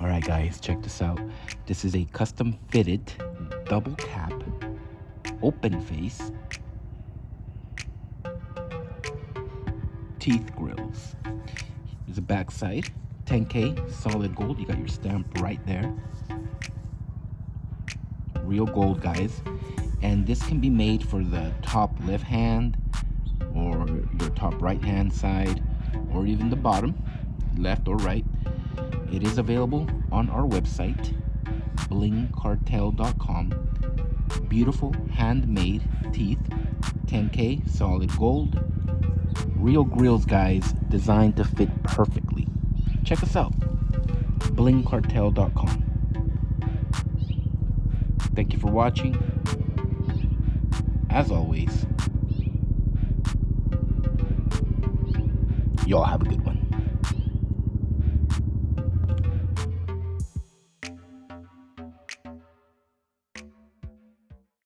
Alright guys, check this out. This is a custom fitted double cap open face teeth grills. There's a back side, 10K solid gold. You got your stamp right there. Real gold, guys. And this can be made for the top left hand or your top right hand side, or even the bottom, left or right. It is available on our website, blingcartel.com. Beautiful handmade teeth, 10K solid gold. Real grills, guys, designed to fit perfectly. Check us out, blingcartel.com. Thank you for watching. As always, y'all have a good one.